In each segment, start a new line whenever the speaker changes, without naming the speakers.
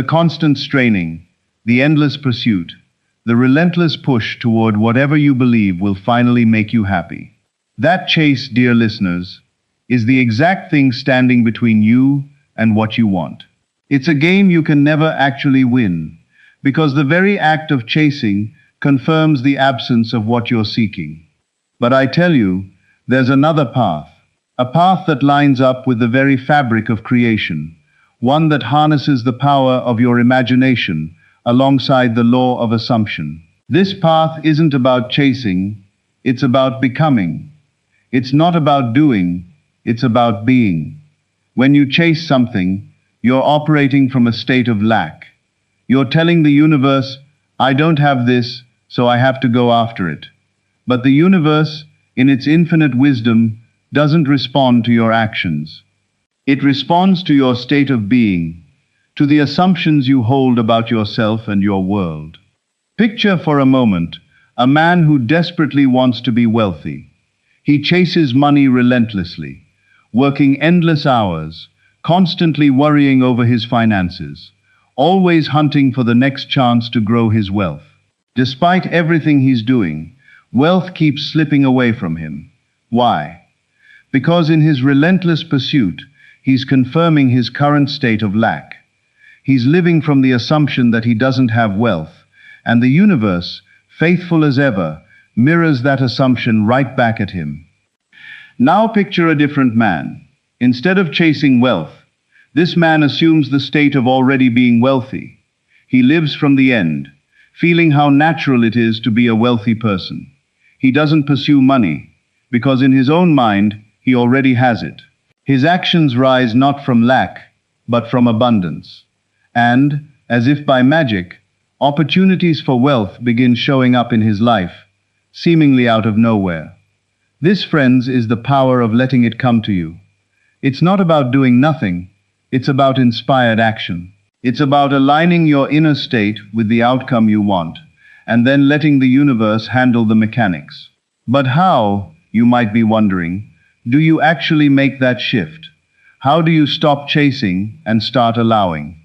The constant straining, the endless pursuit, the relentless push toward whatever you believe will finally make you happy. That chase, dear listeners, is the exact thing standing between you and what you want. It's a game you can never actually win, because the very act of chasing confirms the absence of what you're seeking. But I tell you, there's another path, a path that lines up with the very fabric of creation, one that harnesses the power of your imagination alongside the law of assumption. This path isn't about chasing, it's about becoming. It's not about doing, it's about being. When you chase something, you're operating from a state of lack. You're telling the universe, I don't have this, so I have to go after it. But the universe, in its infinite wisdom, doesn't respond to your actions. It responds to your state of being, to the assumptions you hold about yourself and your world. Picture for a moment a man who desperately wants to be wealthy. He chases money relentlessly, working endless hours, constantly worrying over his finances, always hunting for the next chance to grow his wealth. Despite everything he's doing, wealth keeps slipping away from him. Why? Because in his relentless pursuit, he's confirming his current state of lack. He's living from the assumption that he doesn't have wealth, and the universe, faithful as ever, mirrors that assumption right back at him. Now picture a different man. Instead of chasing wealth, this man assumes the state of already being wealthy. He lives from the end, feeling how natural it is to be a wealthy person. He doesn't pursue money, because in his own mind, he already has it. His actions rise not from lack, but from abundance. And, as if by magic, opportunities for wealth begin showing up in his life, seemingly out of nowhere. This, friends, is the power of letting it come to you. It's not about doing nothing, it's about inspired action. It's about aligning your inner state with the outcome you want, and then letting the universe handle the mechanics. But how, you might be wondering, do you actually make that shift? How do you stop chasing and start allowing?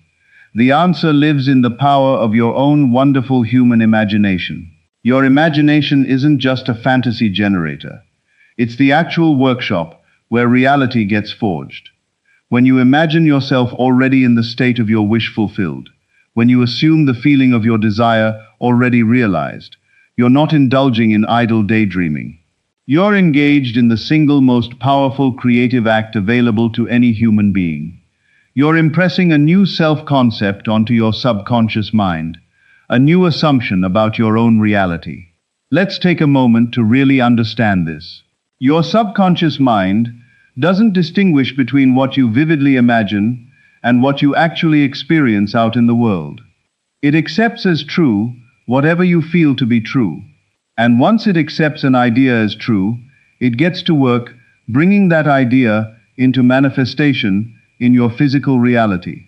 The answer lives in the power of your own wonderful human imagination. Your imagination isn't just a fantasy generator. It's the actual workshop where reality gets forged. When you imagine yourself already in the state of your wish fulfilled, when you assume the feeling of your desire already realized, you're not indulging in idle daydreaming. You're engaged in the single most powerful creative act available to any human being. You're impressing a new self-concept onto your subconscious mind, a new assumption about your own reality. Let's take a moment to really understand this. Your subconscious mind doesn't distinguish between what you vividly imagine and what you actually experience out in the world. It accepts as true whatever you feel to be true. And once it accepts an idea as true, it gets to work bringing that idea into manifestation in your physical reality.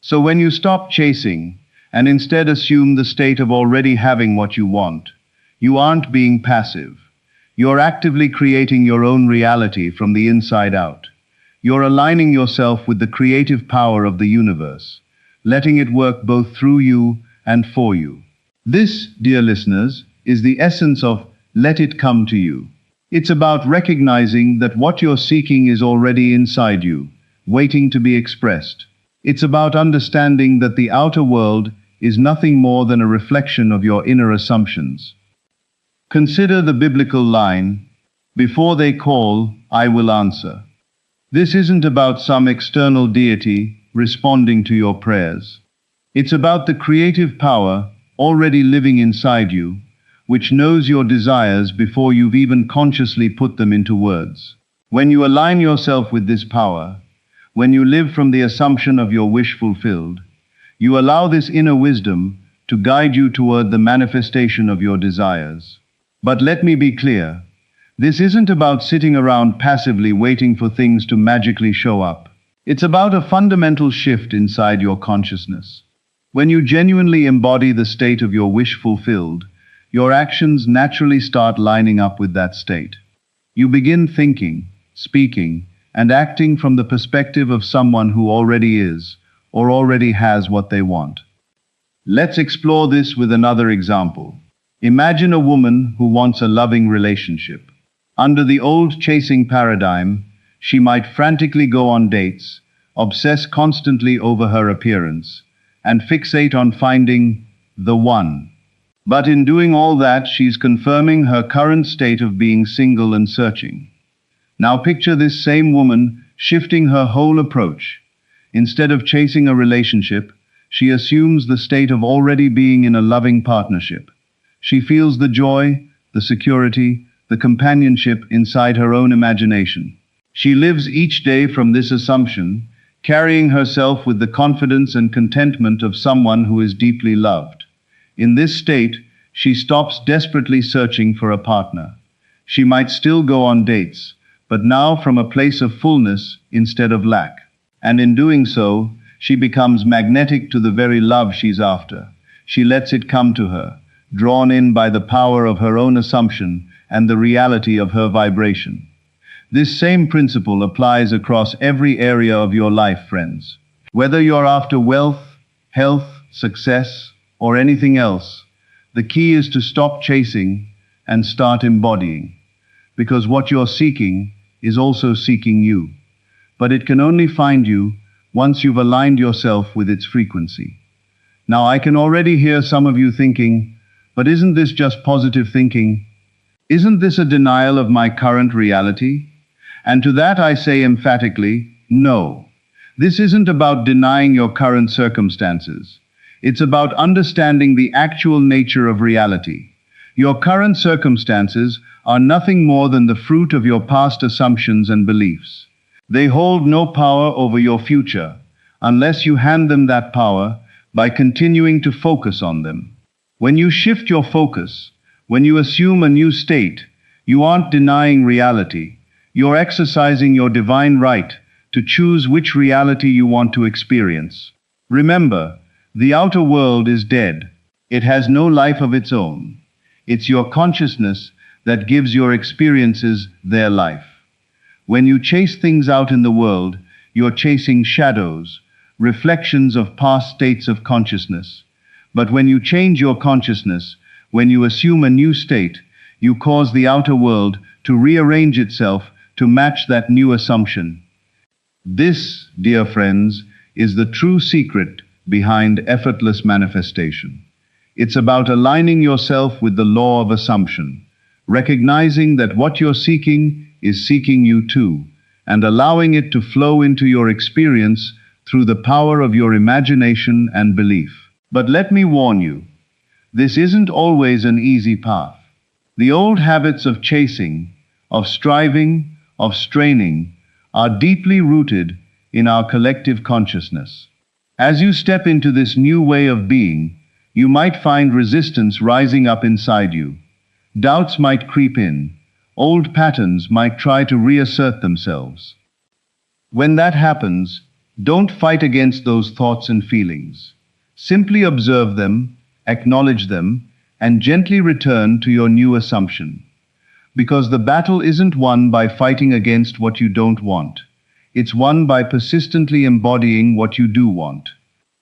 So when you stop chasing and instead assume the state of already having what you want, you aren't being passive. You're actively creating your own reality from the inside out. You're aligning yourself with the creative power of the universe, letting it work both through you and for you. This, dear listeners, is the essence of Let It Come to You. It's about recognizing that what you're seeking is already inside you, waiting to be expressed. It's about understanding that the outer world is nothing more than a reflection of your inner assumptions. Consider the biblical line, "Before they call, I will answer." This isn't about some external deity responding to your prayers. It's about the creative power already living inside you, which knows your desires before you've even consciously put them into words. When you align yourself with this power, when you live from the assumption of your wish fulfilled, you allow this inner wisdom to guide you toward the manifestation of your desires. But let me be clear, this isn't about sitting around passively waiting for things to magically show up. It's about a fundamental shift inside your consciousness. When you genuinely embody the state of your wish fulfilled, your actions naturally start lining up with that state. You begin thinking, speaking, and acting from the perspective of someone who already is, or already has what they want. Let's explore this with another example. Imagine a woman who wants a loving relationship. Under the old chasing paradigm, she might frantically go on dates, obsess constantly over her appearance, and fixate on finding the one. But in doing all that, she's confirming her current state of being single and searching. Now picture this same woman shifting her whole approach. Instead of chasing a relationship, she assumes the state of already being in a loving partnership. She feels the joy, the security, the companionship inside her own imagination. She lives each day from this assumption, carrying herself with the confidence and contentment of someone who is deeply loved. In this state, she stops desperately searching for a partner. She might still go on dates, but now from a place of fullness instead of lack. And in doing so, she becomes magnetic to the very love she's after. She lets it come to her, drawn in by the power of her own assumption and the reality of her vibration. This same principle applies across every area of your life, friends. Whether you're after wealth, health, success, or anything else, the key is to stop chasing and start embodying. Because what you're seeking is also seeking you. But it can only find you once you've aligned yourself with its frequency. Now, I can already hear some of you thinking, but isn't this just positive thinking? Isn't this a denial of my current reality? And to that I say emphatically, no. This isn't about denying your current circumstances. It's about understanding the actual nature of reality. Your current circumstances are nothing more than the fruit of your past assumptions and beliefs. They hold no power over your future unless you hand them that power by continuing to focus on them. When you shift your focus, when you assume a new state, you aren't denying reality. You're exercising your divine right to choose which reality you want to experience. Remember, the outer world is dead. It has no life of its own. It's your consciousness that gives your experiences their life. When you chase things out in the world, you're chasing shadows, reflections of past states of consciousness. But when you change your consciousness, when you assume a new state, you cause the outer world to rearrange itself to match that new assumption. This, dear friends, is the true secret behind effortless manifestation. It's about aligning yourself with the law of assumption, recognizing that what you're seeking is seeking you too, and allowing it to flow into your experience through the power of your imagination and belief. But let me warn you, this isn't always an easy path. The old habits of chasing, of striving, of straining, are deeply rooted in our collective consciousness. As you step into this new way of being, you might find resistance rising up inside you. Doubts might creep in. Old patterns might try to reassert themselves. When that happens, don't fight against those thoughts and feelings. Simply observe them, acknowledge them, and gently return to your new assumption. Because the battle isn't won by fighting against what you don't want. It's won by persistently embodying what you do want.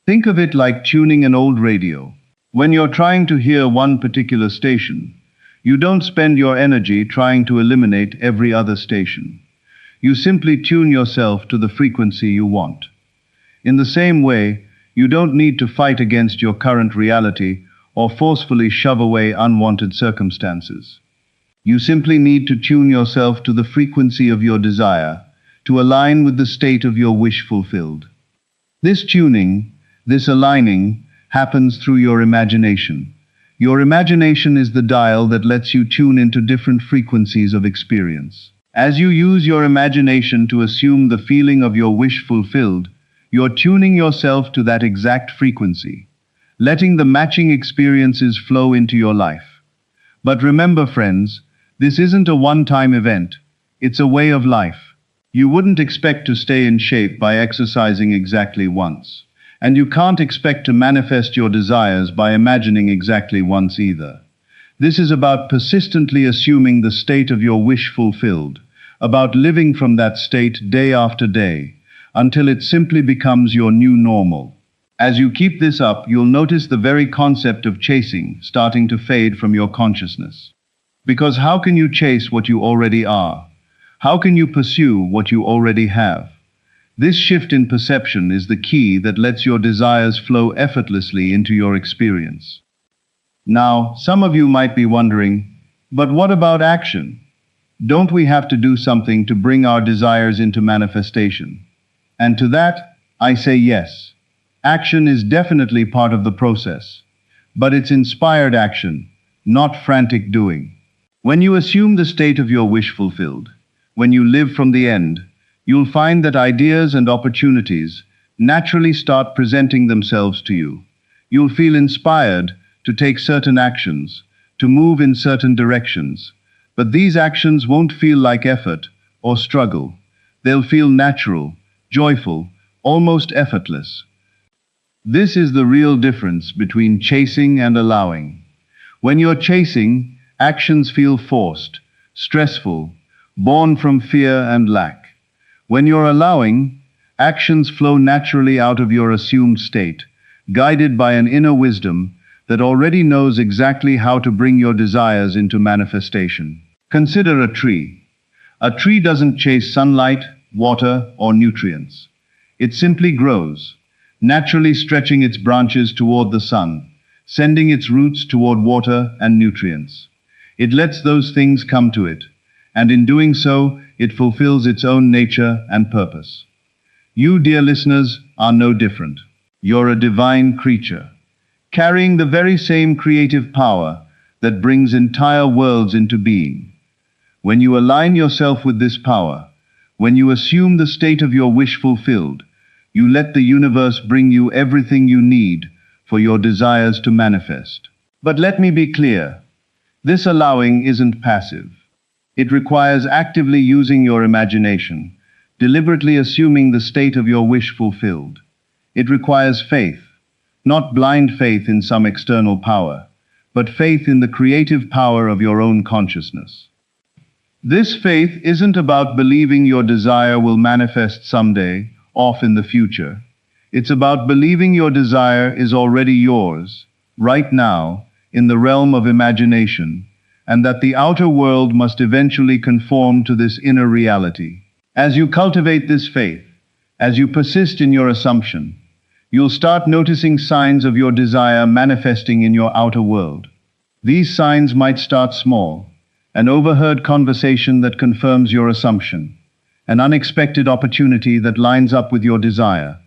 Think of it like tuning an old radio. When you're trying to hear one particular station, you don't spend your energy trying to eliminate every other station. You simply tune yourself to the frequency you want. In the same way, you don't need to fight against your current reality or forcefully shove away unwanted circumstances. You simply need to tune yourself to the frequency of your desire, to align with the state of your wish fulfilled. This tuning, this aligning, happens through your imagination. Your imagination is the dial that lets you tune into different frequencies of experience. As you use your imagination to assume the feeling of your wish fulfilled, you're tuning yourself to that exact frequency, letting the matching experiences flow into your life. But remember, friends, this isn't a one-time event. It's a way of life. You wouldn't expect to stay in shape by exercising exactly once. And you can't expect to manifest your desires by imagining exactly once either. This is about persistently assuming the state of your wish fulfilled, about living from that state day after day, until it simply becomes your new normal. As you keep this up, you'll notice the very concept of chasing starting to fade from your consciousness. Because how can you chase what you already are? How can you pursue what you already have? This shift in perception is the key that lets your desires flow effortlessly into your experience. Now, some of you might be wondering, but what about action? Don't we have to do something to bring our desires into manifestation? And to that, I say yes. Action is definitely part of the process, but it's inspired action, not frantic doing. When you assume the state of your wish fulfilled, when you live from the end, you'll find that ideas and opportunities naturally start presenting themselves to you. You'll feel inspired to take certain actions, to move in certain directions. But these actions won't feel like effort or struggle. They'll feel natural, joyful, almost effortless. This is the real difference between chasing and allowing. When you're chasing, actions feel forced, stressful, born from fear and lack. When you're allowing, actions flow naturally out of your assumed state, guided by an inner wisdom that already knows exactly how to bring your desires into manifestation. Consider a tree. A tree doesn't chase sunlight, water, or nutrients. It simply grows, naturally stretching its branches toward the sun, sending its roots toward water and nutrients. It lets those things come to it, and in doing so, it fulfills its own nature and purpose. You, dear listeners, are no different. You're a divine creature, carrying the very same creative power that brings entire worlds into being. When you align yourself with this power, when you assume the state of your wish fulfilled, you let the universe bring you everything you need for your desires to manifest. But let me be clear, this allowing isn't passive. It requires actively using your imagination, deliberately assuming the state of your wish fulfilled. It requires faith, not blind faith in some external power, but faith in the creative power of your own consciousness. This faith isn't about believing your desire will manifest someday, off in the future. It's about believing your desire is already yours, right now, in the realm of imagination, and that the outer world must eventually conform to this inner reality. As you cultivate this faith, as you persist in your assumption, you'll start noticing signs of your desire manifesting in your outer world. These signs might start small: an overheard conversation that confirms your assumption, an unexpected opportunity that lines up with your desire,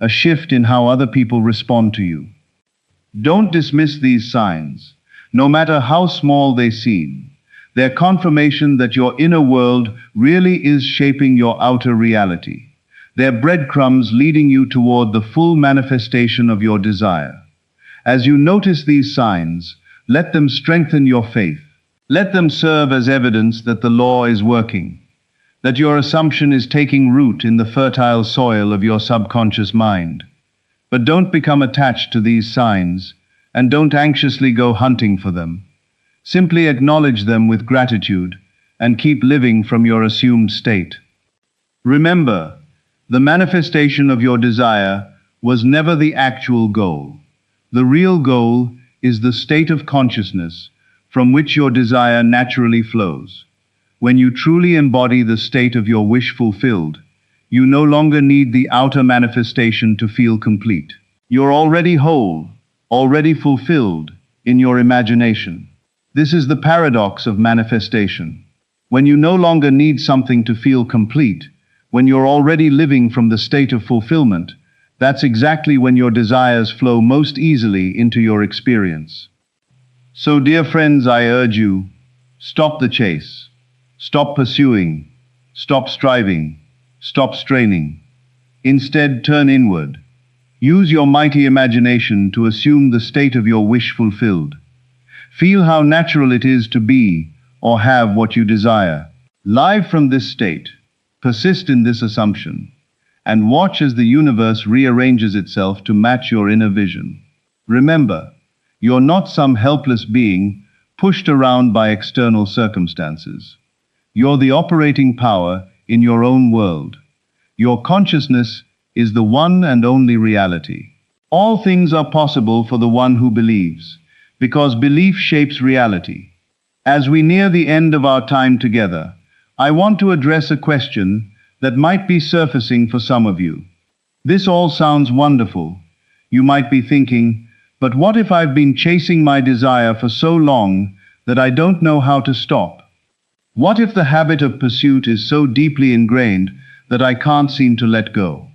a shift in how other people respond to you. Don't dismiss these signs, no matter how small they seem. They're confirmation that your inner world really is shaping your outer reality. They're breadcrumbs leading you toward the full manifestation of your desire. As you notice these signs, let them strengthen your faith. Let them serve as evidence that the law is working, that your assumption is taking root in the fertile soil of your subconscious mind. But don't become attached to these signs, and don't anxiously go hunting for them. Simply acknowledge them with gratitude and keep living from your assumed state. Remember, the manifestation of your desire was never the actual goal. The real goal is the state of consciousness from which your desire naturally flows. When you truly embody the state of your wish fulfilled, you no longer need the outer manifestation to feel complete. You're already whole, already fulfilled in your imagination. This is the paradox of manifestation. When you no longer need something to feel complete, when you're already living from the state of fulfillment, that's exactly when your desires flow most easily into your experience. So, dear friends, I urge you, stop the chase. Stop pursuing. Stop striving. Stop straining. Instead, turn inward. Use your mighty imagination to assume the state of your wish fulfilled. Feel how natural it is to be or have what you desire. Live from this state, persist in this assumption, and watch as the universe rearranges itself to match your inner vision. Remember, you're not some helpless being pushed around by external circumstances. You're the operating power in your own world. Your consciousness is the one and only reality. All things are possible for the one who believes, because belief shapes reality. As we near the end of our time together, I want to address a question that might be surfacing for some of you. This all sounds wonderful. You might be thinking, but what if I've been chasing my desire for so long that I don't know how to stop? What if the habit of pursuit is so deeply ingrained that I can't seem to let go?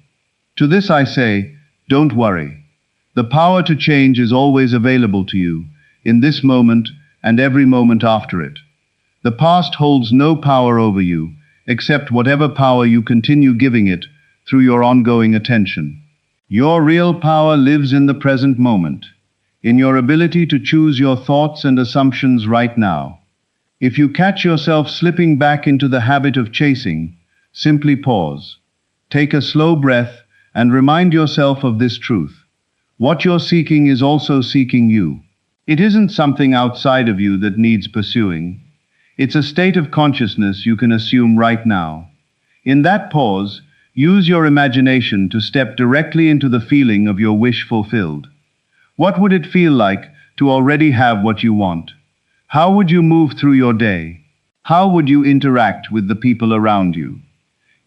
To this I say, don't worry. The power to change is always available to you, in this moment and every moment after it. The past holds no power over you, except whatever power you continue giving it through your ongoing attention. Your real power lives in the present moment, in your ability to choose your thoughts and assumptions right now. If you catch yourself slipping back into the habit of chasing, simply pause. Take a slow breath and remind yourself of this truth. What you're seeking is also seeking you. It isn't something outside of you that needs pursuing. It's a state of consciousness you can assume right now. In that pause, use your imagination to step directly into the feeling of your wish fulfilled. What would it feel like to already have what you want? How would you move through your day? How would you interact with the people around you?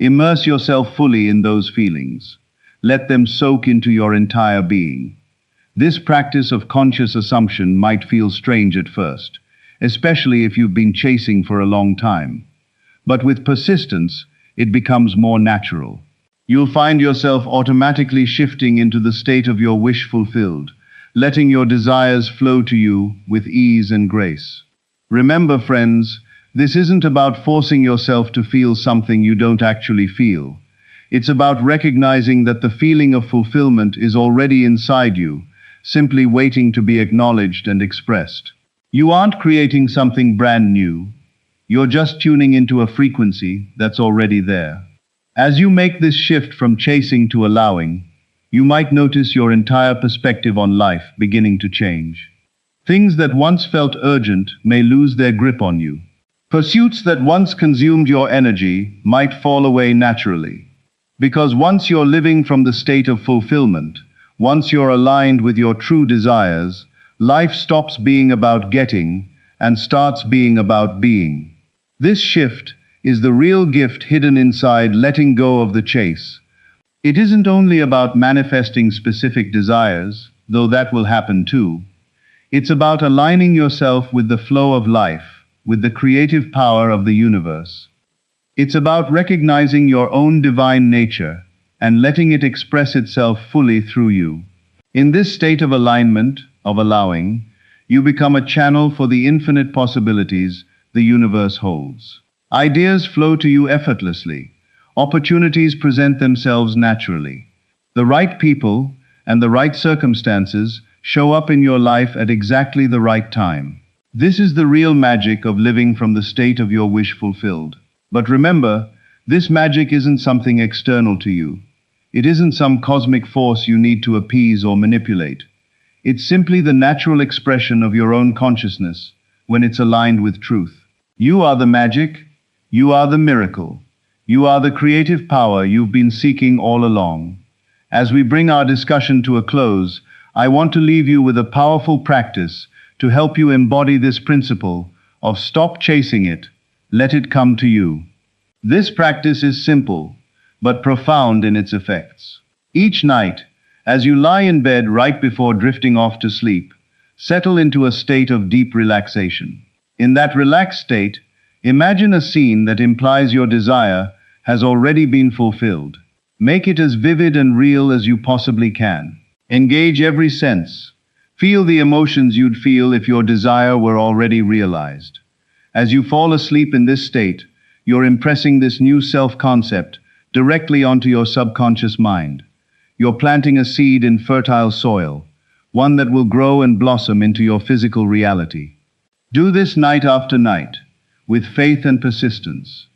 Immerse yourself fully in those feelings. Let them soak into your entire being. This practice of conscious assumption might feel strange at first, especially if you've been chasing for a long time. But with persistence, it becomes more natural. You'll find yourself automatically shifting into the state of your wish fulfilled, letting your desires flow to you with ease and grace. Remember, friends, this isn't about forcing yourself to feel something you don't actually feel. It's about recognizing that the feeling of fulfillment is already inside you, simply waiting to be acknowledged and expressed. You aren't creating something brand new. You're just tuning into a frequency that's already there. As you make this shift from chasing to allowing, you might notice your entire perspective on life beginning to change. Things that once felt urgent may lose their grip on you. Pursuits that once consumed your energy might fall away naturally. Because once you're living from the state of fulfillment, once you're aligned with your true desires, life stops being about getting and starts being about being. This shift is the real gift hidden inside letting go of the chase. It isn't only about manifesting specific desires, though that will happen too. It's about aligning yourself with the flow of life, with the creative power of the universe. It's about recognizing your own divine nature and letting it express itself fully through you. In this state of alignment, of allowing, you become a channel for the infinite possibilities the universe holds. Ideas flow to you effortlessly. Opportunities present themselves naturally. The right people and the right circumstances show up in your life at exactly the right time. This is the real magic of living from the state of your wish fulfilled. But remember, this magic isn't something external to you. It isn't some cosmic force you need to appease or manipulate. It's simply the natural expression of your own consciousness when it's aligned with truth. You are the magic. You are the miracle. You are the creative power you've been seeking all along. As we bring our discussion to a close, I want to leave you with a powerful practice to help you embody this principle of stop chasing it, let it come to you. This practice is simple, but profound in its effects. Each night, as you lie in bed right before drifting off to sleep, settle into a state of deep relaxation. In that relaxed state, imagine a scene that implies your desire has already been fulfilled. Make it as vivid and real as you possibly can. Engage every sense. Feel the emotions you'd feel if your desire were already realized. As you fall asleep in this state, you're impressing this new self-concept directly onto your subconscious mind. You're planting a seed in fertile soil, one that will grow and blossom into your physical reality. Do this night after night, with faith and persistence.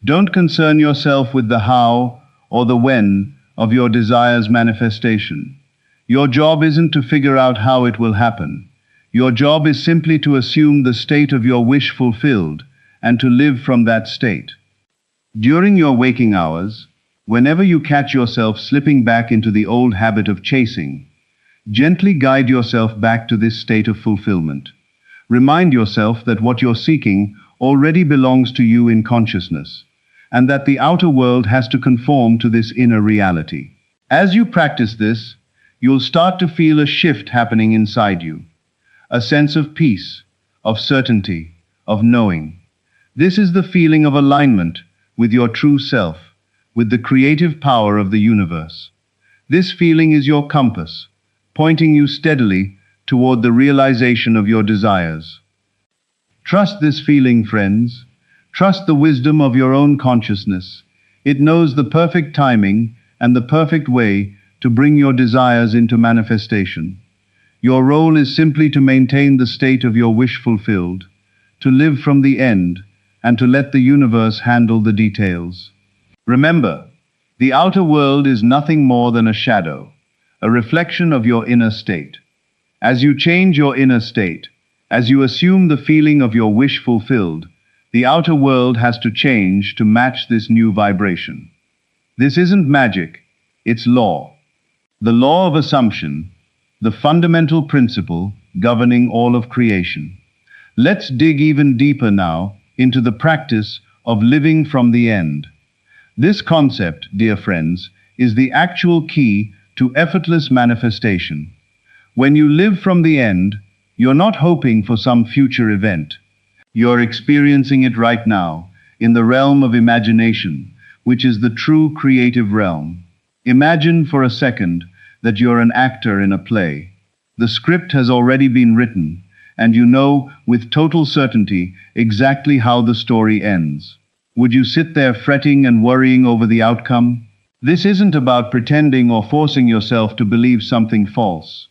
Don't concern yourself with the how or the when of your desire's manifestation. Your job isn't to figure out how it will happen. Your job is simply to assume the state of your wish fulfilled and to live from that state. During your waking hours, Whenever you catch yourself slipping back into the old habit of chasing, gently guide yourself back to this state of fulfillment. Remind yourself that what you're seeking already belongs to you in consciousness, and that the outer world has to conform to this inner reality. As you practice this, you'll start to feel a shift happening inside you, a sense of peace, of certainty, of knowing. This is the feeling of alignment with your true self, with the creative power of the universe. This feeling is your compass, pointing you steadily toward the realization of your desires. Trust this feeling, friends. Trust the wisdom of your own consciousness. It knows the perfect timing and the perfect way to bring your desires into manifestation. Your role is simply to maintain the state of your wish fulfilled, to live from the end, and to let the universe handle the details. Remember, the outer world is nothing more than a shadow, a reflection of your inner state. As you change your inner state, as you assume the feeling of your wish fulfilled, the outer world has to change to match this new vibration. This isn't magic, it's law. The law of assumption, the fundamental principle governing all of creation. Let's dig even deeper now into the practice of living from the end. This concept, dear friends, is the actual key to effortless manifestation. When you live from the end, you're not hoping for some future event. You're experiencing it right now, in the realm of imagination, which is the true creative realm. Imagine for a second that you're an actor in a play. The script has already been written, and you know with total certainty exactly how the story ends. Would you sit there fretting and worrying over the outcome? This isn't about pretending or forcing yourself to believe something false.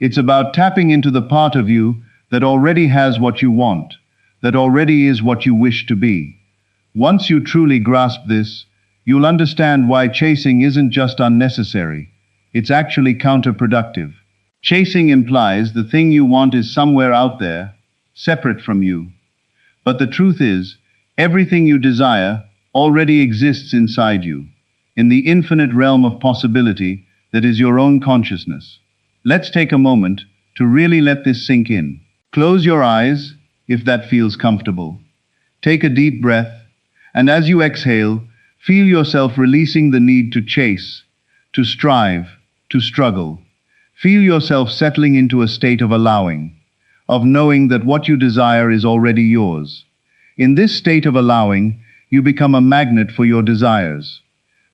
It's about tapping into the part of you that already has what you want, that already is what you wish to be. Once you truly grasp this, you'll understand why chasing isn't just unnecessary. It's actually counterproductive. Chasing implies the thing you want is somewhere out there, separate from you. But the truth is, everything you desire already exists inside you, in the infinite realm of possibility that is your own consciousness. Let's take a moment to really let this sink in. Close your eyes, if that feels comfortable. Take a deep breath, and as you exhale, feel yourself releasing the need to chase, to strive, to struggle. Feel yourself settling into a state of allowing, of knowing that what you desire is already yours. In this state of allowing, you become a magnet for your desires.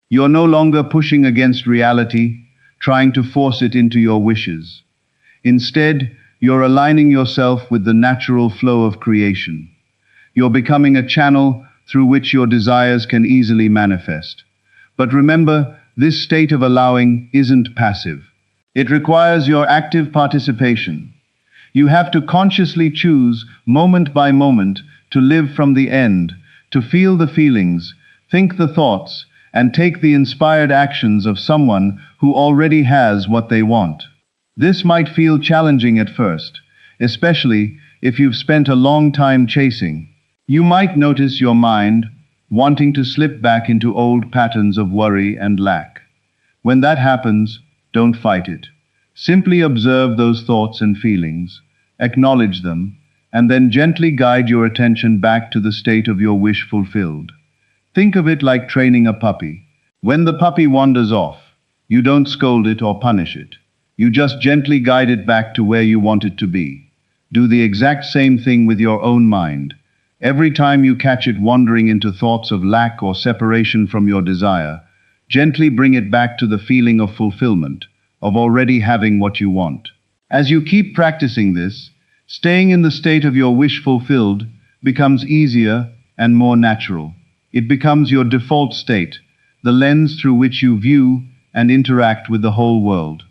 You're no longer pushing against reality, trying to force it into your wishes. Instead, you're aligning yourself with the natural flow of creation. You're becoming a channel through which your desires can easily manifest. But remember, this state of allowing isn't passive. It requires your active participation. You have to consciously choose, moment by moment, to live from the end, to feel the feelings, think the thoughts, and take the inspired actions of someone who already has what they want. This might feel challenging at first, especially if you've spent a long time chasing. You might notice your mind wanting to slip back into old patterns of worry and lack. When that happens, don't fight it. Simply observe those thoughts and feelings, acknowledge them, and then gently guide your attention back to the state of your wish fulfilled. Think of it like training a puppy. When the puppy wanders off, you don't scold it or punish it. You just gently guide it back to where you want it to be. Do the exact same thing with your own mind. Every time you catch it wandering into thoughts of lack or separation from your desire, gently bring it back to the feeling of fulfillment, of already having what you want. As you keep practicing this, staying in the state of your wish fulfilled becomes easier and more natural. It becomes your default state, the lens through which you view and interact with the whole world.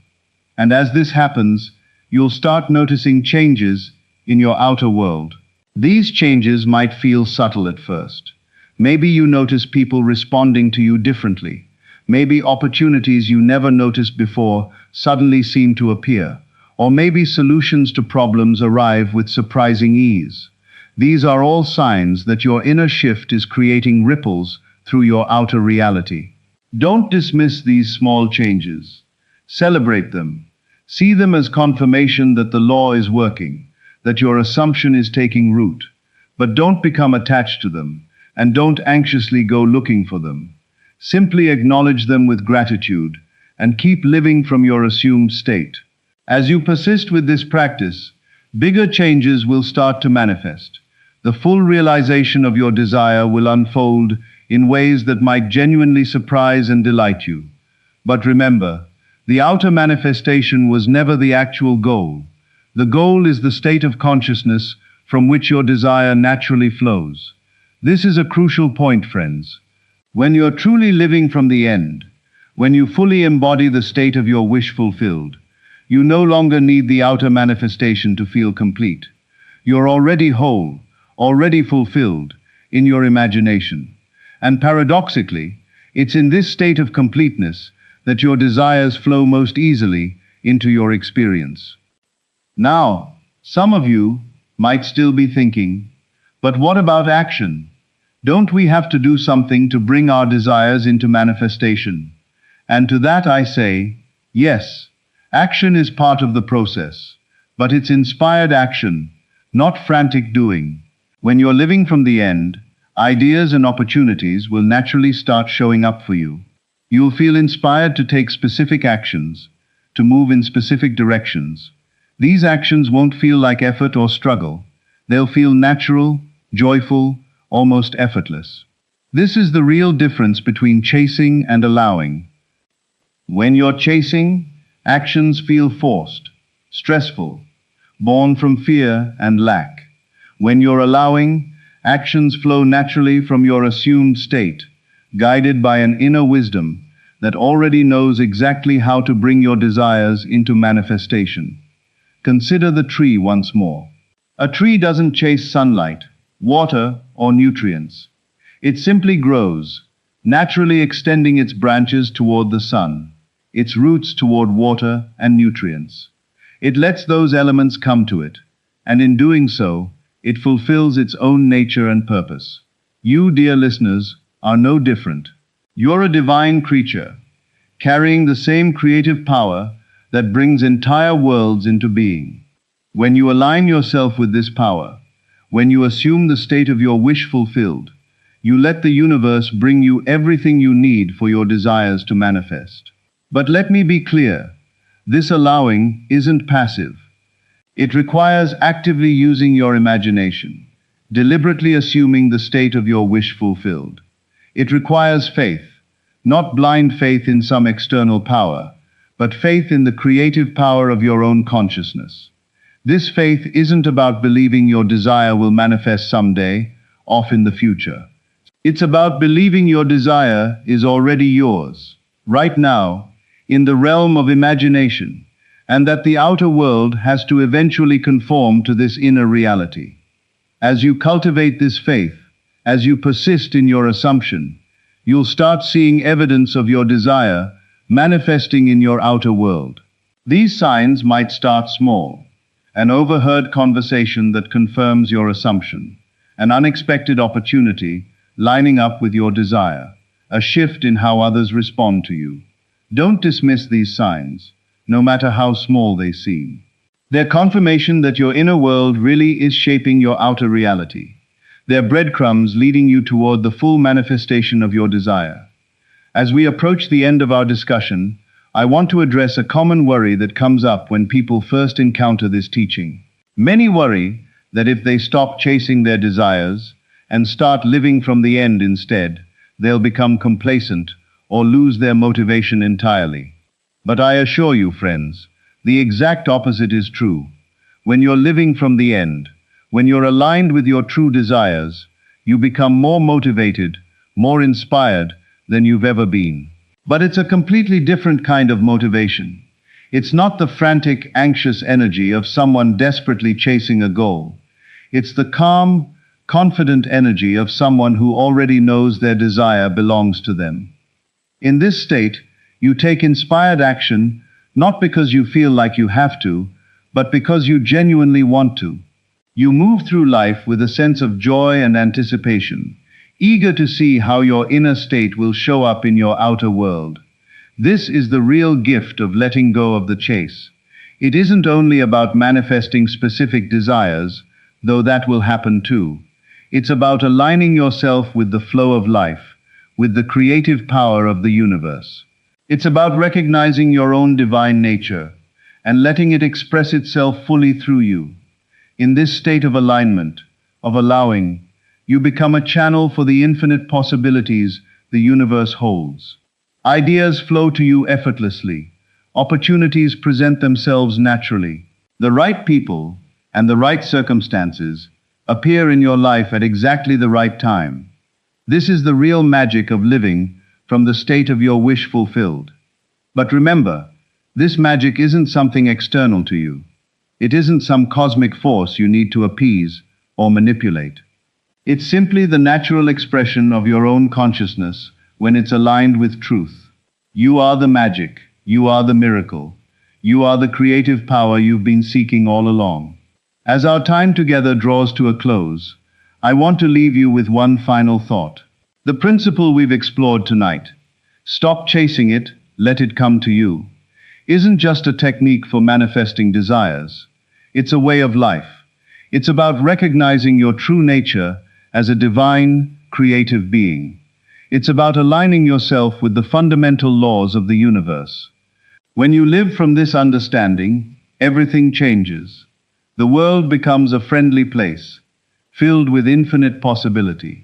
And as this happens, you'll start noticing changes in your outer world. These changes might feel subtle at first. Maybe you notice people responding to you differently. Maybe opportunities you never noticed before suddenly seem to appear. Or maybe solutions to problems arrive with surprising ease. These are all signs that your inner shift is creating ripples through your outer reality. Don't dismiss these small changes. Celebrate them. See them as confirmation that the law is working, that your assumption is taking root. But don't become attached to them, and don't anxiously go looking for them. Simply acknowledge them with gratitude, and keep living from your assumed state. As you persist with this practice, bigger changes will start to manifest. The full realization of your desire will unfold in ways that might genuinely surprise and delight you. But remember, the outer manifestation was never the actual goal. The goal is the state of consciousness from which your desire naturally flows. This is a crucial point, friends. When you're truly living from the end, when you fully embody the state of your wish fulfilled, you no longer need the outer manifestation to feel complete. You're already whole, already fulfilled in your imagination. And paradoxically, it's in this state of completeness that your desires flow most easily into your experience. Now, some of you might still be thinking, but what about action? Don't we have to do something to bring our desires into manifestation? And to that I say, yes, action is part of the process, but it's inspired action, not frantic doing. When you're living from the end, ideas and opportunities will naturally start showing up for you. You'll feel inspired to take specific actions, to move in specific directions. These actions won't feel like effort or struggle. They'll feel natural, joyful, almost effortless. This is the real difference between chasing and allowing. When you're chasing, actions feel forced, stressful, born from fear and lack. When you're allowing, actions flow naturally from your assumed state, guided by an inner wisdom that already knows exactly how to bring your desires into manifestation. Consider the tree once more. A tree doesn't chase sunlight, water, or nutrients. It simply grows, naturally extending its branches toward the sun, its roots toward water and nutrients. It lets those elements come to it, and in doing so, it fulfills its own nature and purpose. You, dear listeners, are no different. You're a divine creature, carrying the same creative power that brings entire worlds into being. When you align yourself with this power, when you assume the state of your wish fulfilled, you let the universe bring you everything you need for your desires to manifest. But let me be clear, this allowing isn't passive. It requires actively using your imagination, deliberately assuming the state of your wish fulfilled. It requires faith, not blind faith in some external power, but faith in the creative power of your own consciousness. This faith isn't about believing your desire will manifest someday, off in the future. It's about believing your desire is already yours, right now, in the realm of imagination, and that the outer world has to eventually conform to this inner reality. As you cultivate this faith, as you persist in your assumption, you'll start seeing evidence of your desire manifesting in your outer world. These signs might start small: an overheard conversation that confirms your assumption, an unexpected opportunity lining up with your desire, a shift in how others respond to you. Don't dismiss these signs, no matter how small they seem. They're confirmation that your inner world really is shaping your outer reality. They're breadcrumbs leading you toward the full manifestation of your desire. As we approach the end of our discussion, I want to address a common worry that comes up when people first encounter this teaching. Many worry that if they stop chasing their desires and start living from the end instead, they'll become complacent or lose their motivation entirely. But I assure you, friends, the exact opposite is true. When you're living from the end, when you're aligned with your true desires, you become more motivated, more inspired than you've ever been. But it's a completely different kind of motivation. It's not the frantic, anxious energy of someone desperately chasing a goal. It's the calm, confident energy of someone who already knows their desire belongs to them. In this state, you take inspired action, not because you feel like you have to, but because you genuinely want to. You move through life with a sense of joy and anticipation, eager to see how your inner state will show up in your outer world. This is the real gift of letting go of the chase. It isn't only about manifesting specific desires, though that will happen too. It's about aligning yourself with the flow of life, with the creative power of the universe. It's about recognizing your own divine nature and letting it express itself fully through you. In this state of alignment, of allowing, you become a channel for the infinite possibilities the universe holds. Ideas flow to you effortlessly. Opportunities present themselves naturally. The right people and the right circumstances appear in your life at exactly the right time. This is the real magic of living from the state of your wish fulfilled. But remember, this magic isn't something external to you. It isn't some cosmic force you need to appease or manipulate. It's simply the natural expression of your own consciousness when it's aligned with truth. You are the magic. You are the miracle. You are the creative power you've been seeking all along. As our time together draws to a close, I want to leave you with one final thought. The principle we've explored tonight, stop chasing it, let it come to you, isn't just a technique for manifesting desires. It's a way of life. It's about recognizing your true nature as a divine, creative being. It's about aligning yourself with the fundamental laws of the universe. When you live from this understanding, everything changes. The world becomes a friendly place, filled with infinite possibility.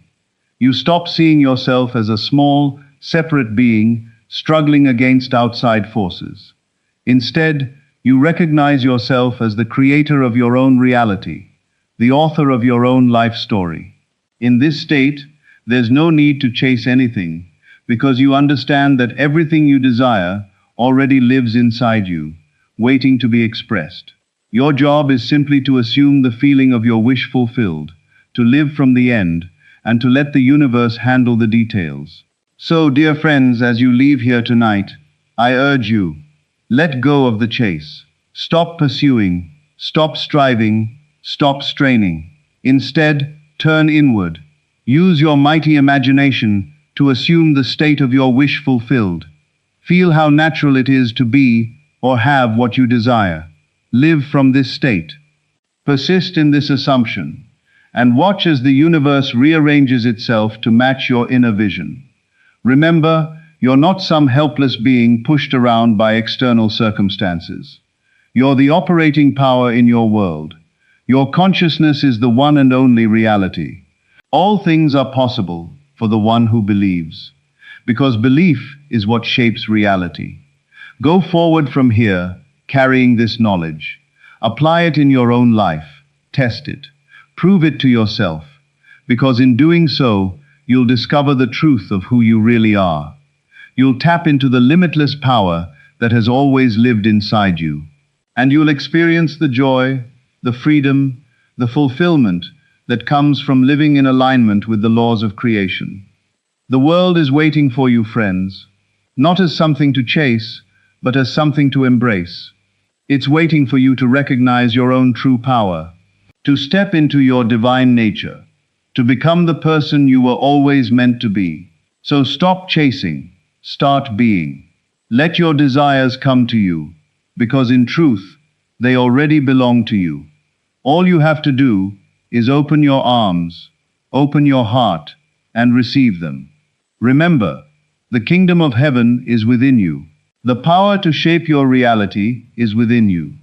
You stop seeing yourself as a small, separate being struggling against outside forces. Instead, you recognize yourself as the creator of your own reality, the author of your own life story. In this state, there's no need to chase anything, because you understand that everything you desire already lives inside you, waiting to be expressed. Your job is simply to assume the feeling of your wish fulfilled, to live from the end, and to let the universe handle the details. So, dear friends, as you leave here tonight, I urge you, let go of the chase. Stop pursuing, stop striving, stop straining. Instead, turn inward. Use your mighty imagination to assume the state of your wish fulfilled. Feel how natural it is to be or have what you desire. Live from this state. Persist in this assumption, and watch as the universe rearranges itself to match your inner vision. Remember, you're not some helpless being pushed around by external circumstances. You're the operating power in your world. Your consciousness is the one and only reality. All things are possible for the one who believes, because belief is what shapes reality. Go forward from here, carrying this knowledge. Apply it in your own life. Test it. Prove it to yourself, because in doing so, you'll discover the truth of who you really are. You'll tap into the limitless power that has always lived inside you, and you'll experience the joy, the freedom, the fulfillment that comes from living in alignment with the laws of creation. The world is waiting for you, friends, not as something to chase, but as something to embrace. It's waiting for you to recognize your own true power, to step into your divine nature, to become the person you were always meant to be. So stop chasing, start being. Let your desires come to you, because in truth, they already belong to you. All you have to do is open your arms, open your heart, and receive them. Remember, the kingdom of heaven is within you. The power to shape your reality is within you.